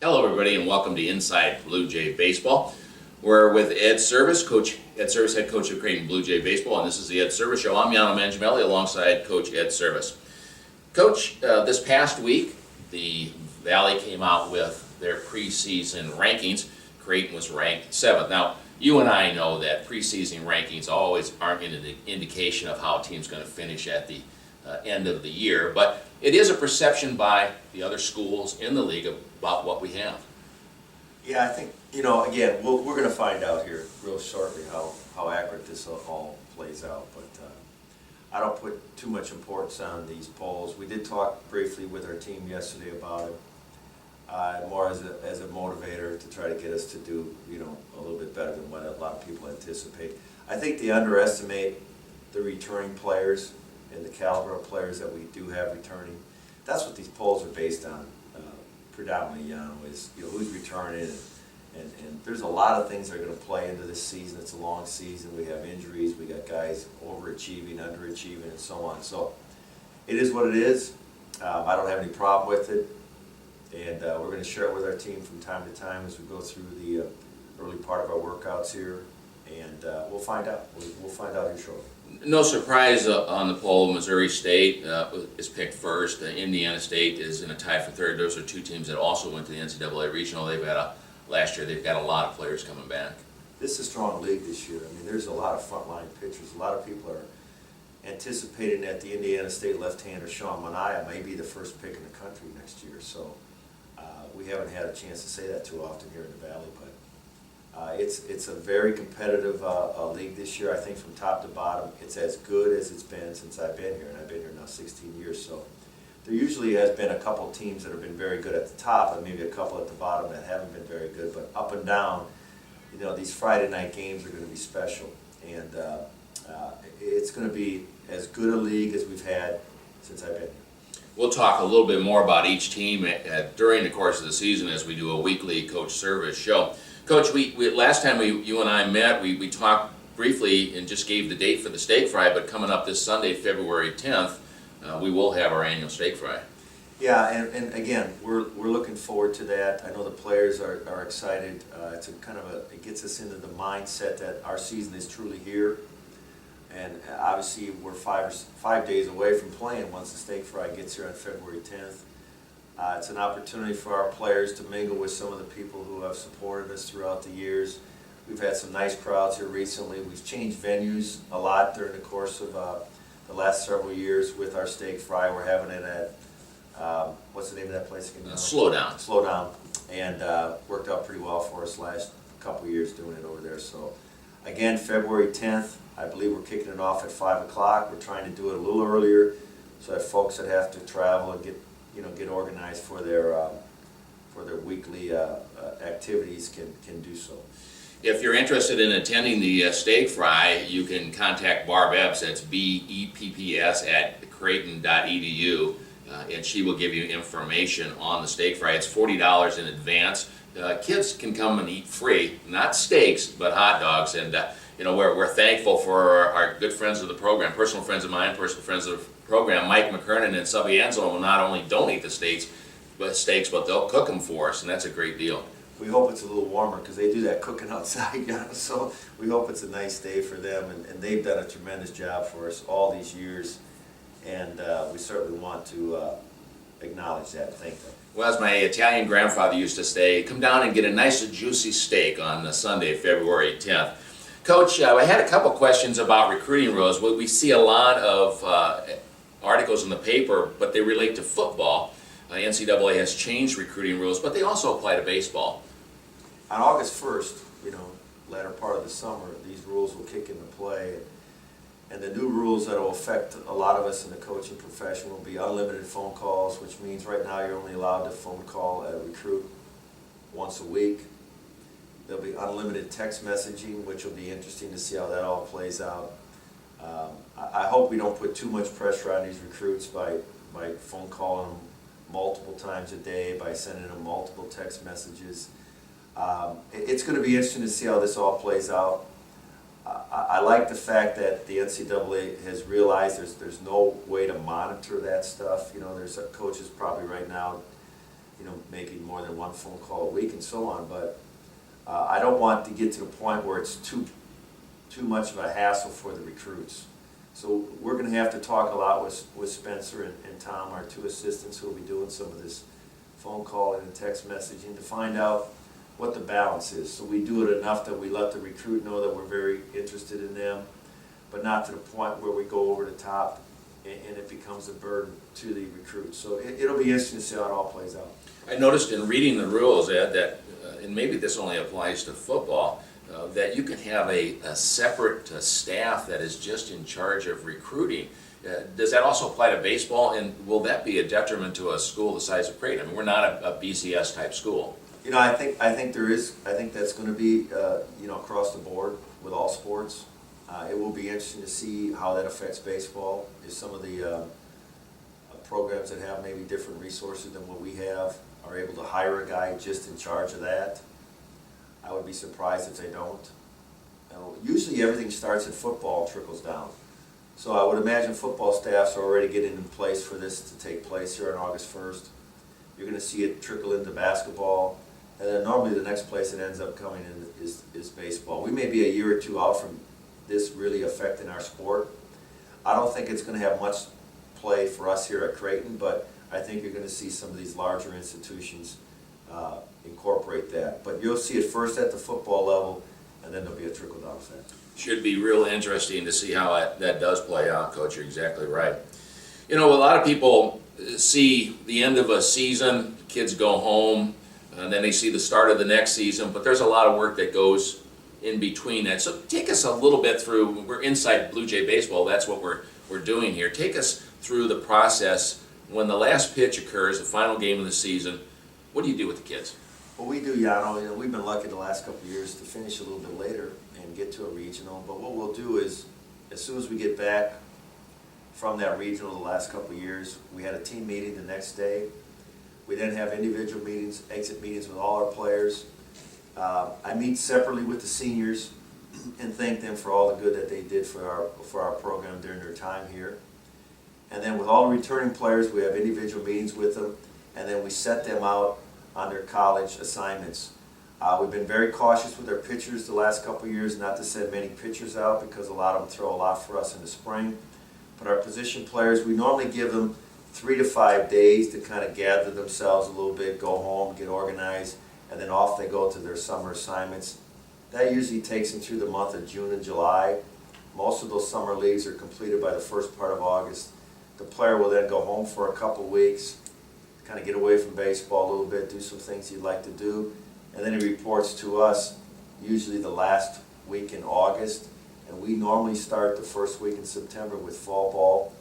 Hello, everybody, and welcome to Inside Blue Jay Baseball. We're with Ed Servais, Ed Servais, head coach of Creighton Blue Jay Baseball, and this is the Ed Servais Show. I'm Yano Mangiamelli alongside Coach Ed Servais. Coach, this past week, the Valley came out with their preseason rankings. Creighton was ranked 7th. Now, you and I know that preseason rankings always aren't an indication of how a team's going to finish at the end of the year, but it is a perception by the other schools in the league about what we have. Yeah, I think, again, we're going to find out here real shortly how accurate this all plays out, but I don't put too much importance on these polls. We did talk briefly with our team yesterday about it, more as a motivator to try to get us to do, a little bit better than what a lot of people anticipate. I think they underestimate the returning players and the caliber of players that we do have returning. That's what these polls are based on, predominantly, is who's returning, and there's a lot of things that are going to play into this season. It's a long season. We have injuries. We got guys overachieving, underachieving, and so on. So it is what it is. I don't have any problem with it, and we're going to share it with our team from time to time as we go through the early part of our workouts here, and we'll find out. We'll find out here shortly. No surprise on the poll. Missouri State is picked first. Indiana State is in a tie for third. Those are two teams that also went to the NCAA Regional. Last year they've got a lot of players coming back. This is a strong league this year. I mean, there's a lot of frontline pitchers. A lot of people are anticipating that the Indiana State left-hander Sean Manaea may be the first pick in the country next year. So we haven't had a chance to say that too often here in the Valley, but it's a very competitive league this year. I think from top to bottom, it's as good as it's been since I've been here, and I've been here now 16 years. So there usually has been a couple teams that have been very good at the top, and maybe a couple at the bottom that haven't been very good. But up and down, these Friday night games are going to be special, and it's going to be as good a league as we've had since I've been here. We'll talk a little bit more about each team during the course of the season as we do a weekly Coach Servais Show. Coach, we last time you and I met, we talked briefly and just gave the date for the steak fry, but coming up this Sunday, February 10th, we will have our annual steak fry. Yeah, and again, we're looking forward to that. I know the players are excited. It's it gets us into the mindset that our season is truly here, and obviously we're 5 days away from playing once the steak fry gets here on February 10th. It's an opportunity for our players to mingle with some of the people who have supported us throughout the years. We've had some nice crowds here recently. We've changed venues a lot during the course of the last several years with our steak fry. We're having it at, what's the name of that place again? Slow Down. Slow Down. And worked out pretty well for us last couple of years doing it over there. So again, February 10th, I believe we're kicking it off at 5 o'clock. We're trying to do it a little earlier so that folks that have to travel and get organized for their weekly activities can do so. If you're interested in attending the steak fry, you can contact Barb Epps. That's BEPPS at creighton.edu, and she will give you information on the steak fry. It's $40 in advance. Kids can come and eat free, not steaks, but hot dogs. And we're thankful for our good friends of the program, personal friends of mine, personal friends of the program. Mike McKernan and Subby Ansel will not only donate the steaks, but they'll cook them for us, and that's a great deal. We hope it's a little warmer because they do that cooking outside, so we hope it's a nice day for them, and they've done a tremendous job for us all these years, and we certainly want to acknowledge that and thank them. Well, as my Italian grandfather used to say, come down and get a nice juicy steak on Sunday, February 10th. Coach, I had a couple questions about recruiting rules. We see a lot of articles in the paper, but they relate to football. NCAA has changed recruiting rules, but they also apply to baseball. On August 1st, latter part of the summer, these rules will kick into play, and the new rules that will affect a lot of us in the coaching profession will be unlimited phone calls, which means right now you're only allowed to phone call a recruit once a week. There'll be unlimited text messaging, which will be interesting to see how that all plays out. I hope we don't put too much pressure on these recruits by phone calling them multiple times a day, by sending them multiple text messages. It's going to be interesting to see how this all plays out. I like the fact that the NCAA has realized there's no way to monitor that stuff. There's coaches probably right now, making more than one phone call a week and so on. But I don't want to get to the point where it's too much of a hassle for the recruits. So we're going to have to talk a lot with Spencer and Tom, our two assistants, who will be doing some of this phone call and text messaging to find out what the balance is. So we do it enough that we let the recruit know that we're very interested in them, but not to the point where we go over the top and it becomes a burden to the recruit. So it'll be interesting to see how it all plays out. I noticed in reading the rules, Ed, that, and maybe this only applies to football, that you can have a separate staff that is just in charge of recruiting. Does that also apply to baseball, and will that be a detriment to a school the size of Creighton? I mean, we're not a BCS type school. I think that's going to be across the board with all sports. It will be interesting to see how that affects baseball. Is some of the programs that have maybe different resources than what we have are able to hire a guy just in charge of that. I would be surprised if they don't. Usually everything starts in football and trickles down. So I would imagine football staffs are already getting in place for this to take place here on August 1st. You're going to see it trickle into basketball. And then normally the next place it ends up coming in is baseball. We may be a year or two out from this really affecting our sport. I don't think it's going to have much play for us here at Creighton, but I think you're going to see some of these larger institutions incorporate that. But you'll see it first at the football level, and then there'll be a trickle-down effect. Should be real interesting to see how that does play out, Coach. You're exactly right. A lot of people see the end of a season, kids go home, and then they see the start of the next season, but there's a lot of work that goes in between that. So take us a little bit through, we're inside Blue Jay baseball, that's what we're doing here. Take us through the process when the last pitch occurs, the final game of the season. What do you do with the kids? Well, we do, Yano. We've been lucky the last couple of years to finish a little bit later and get to a regional. But what we'll do is, as soon as we get back from that regional the last couple of years, we had a team meeting the next day. We then have individual meetings, exit meetings with all our players. I meet separately with the seniors and thank them for all the good that they did for our program during their time here. And then with all the returning players, we have individual meetings with them, and then we set them out on their college assignments. We've been very cautious with our pitchers the last couple of years, not to send many pitchers out because a lot of them throw a lot for us in the spring. But our position players, we normally give them 3 to 5 days to kind of gather themselves a little bit, go home, get organized, and then off they go to their summer assignments. That usually takes them through the month of June and July. Most of those summer leagues are completed by the first part of August. The player will then go home for a couple weeks, kind of get away from baseball a little bit, do some things he'd like to do, and then he reports to us usually the last week in August, and we normally start the first week in September with fall ball.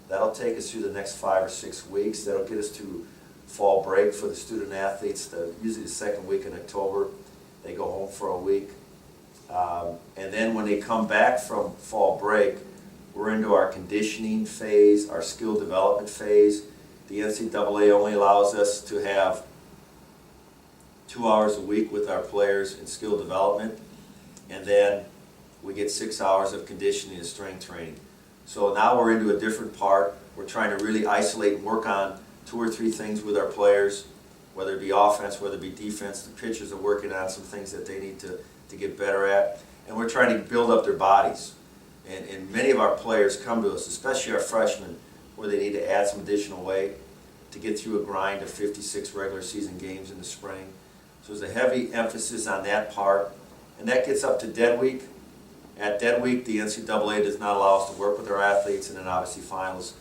That'll take us through the next 5 or 6 weeks. That'll get us to fall break for the student athletes, usually the second week in October. They go home for a week. And then when they come back from fall break, we're into our conditioning phase, our skill development phase. The NCAA only allows us to have 2 hours a week with our players in skill development, and then we get 6 hours of conditioning and strength training. So now we're into a different part. We're trying to really isolate and work on 2 or 3 things with our players, whether it be offense, whether it be defense. The pitchers are working on some things that they need to get better at, and we're trying to build up their bodies. And many of our players come to us, especially our freshmen, where they need to add some additional weight to get through a grind of 56 regular season games in the spring. So there's a heavy emphasis on that part, and that gets up to dead week. At dead week, the NCAA does not allow us to work with our athletes, and then obviously finals,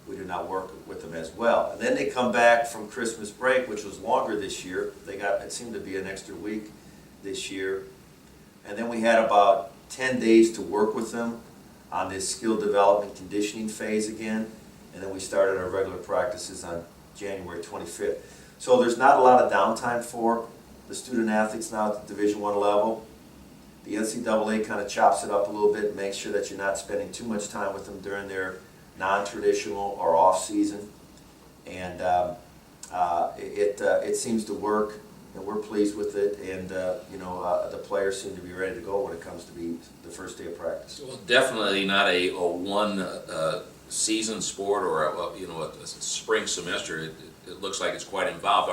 we do not work with them as well. And then they come back from Christmas break, which was longer this year. It seemed to be an extra week this year. And then we had about 10 days to work with them on this skill development conditioning phase again. And then we started our regular practices on January 25th. So there's not a lot of downtime for the student athletes now at the Division I level. The NCAA kind of chops it up a little bit and makes sure that you're not spending too much time with them during their non-traditional or off-season. And it seems to work, and we're pleased with it. And the players seem to be ready to go when it comes to be the first day of practice. Well, definitely not a one season sport or a spring semester. It looks like it's quite involved.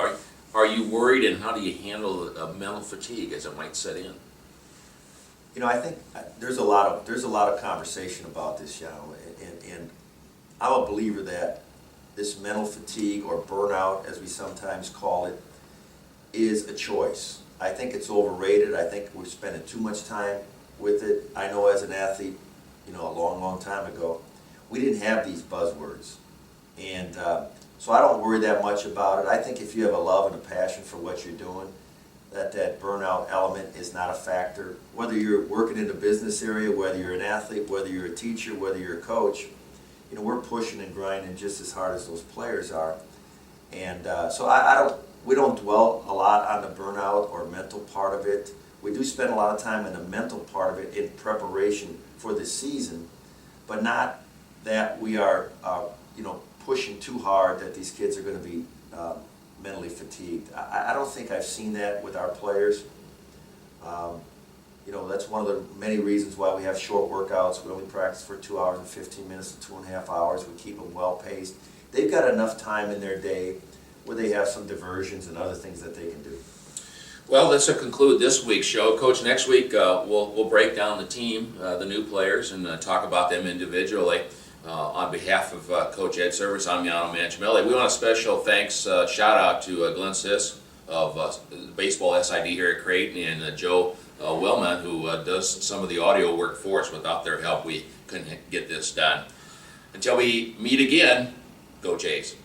Are you worried, and how do you handle mental fatigue as it might set in? You know, I think there's a lot of conversation about this, and I'm a believer that this mental fatigue or burnout, as we sometimes call it, is a choice. I think it's overrated. I think we're spending too much time with it. I know as an athlete, you know, a long time ago, we didn't have these buzzwords. And so I don't worry that much about it. I think if you have a love and a passion for what you're doing, that burnout element is not a factor. Whether you're working in the business area, whether you're an athlete, whether you're a teacher, whether you're a coach, you know, we're pushing and grinding just as hard as those players are. And so we don't dwell a lot on the burnout or mental part of it. We do spend a lot of time in the mental part of it in preparation for the season, but not that we are, you know, pushing too hard that these kids are going to be mentally fatigued. I don't think I've seen that with our players. You know, that's one of the many reasons why we have short workouts. We only practice for 2 hours and 15 minutes to 2.5 hours. We keep them well paced. They've got enough time in their day where they have some diversions and other things that they can do. Well, let's conclude this week's show. Coach, next week we'll break down the team, the new players, and talk about them individually. On behalf of Coach Ed Servais, I'm Yano Mangiamelli. We want a special thanks, shout out to Glenn Siss of Baseball SID here at Creighton, and Joe Wellman, who does some of the audio work for us. Without their help, we couldn't get this done. Until we meet again, go Jays.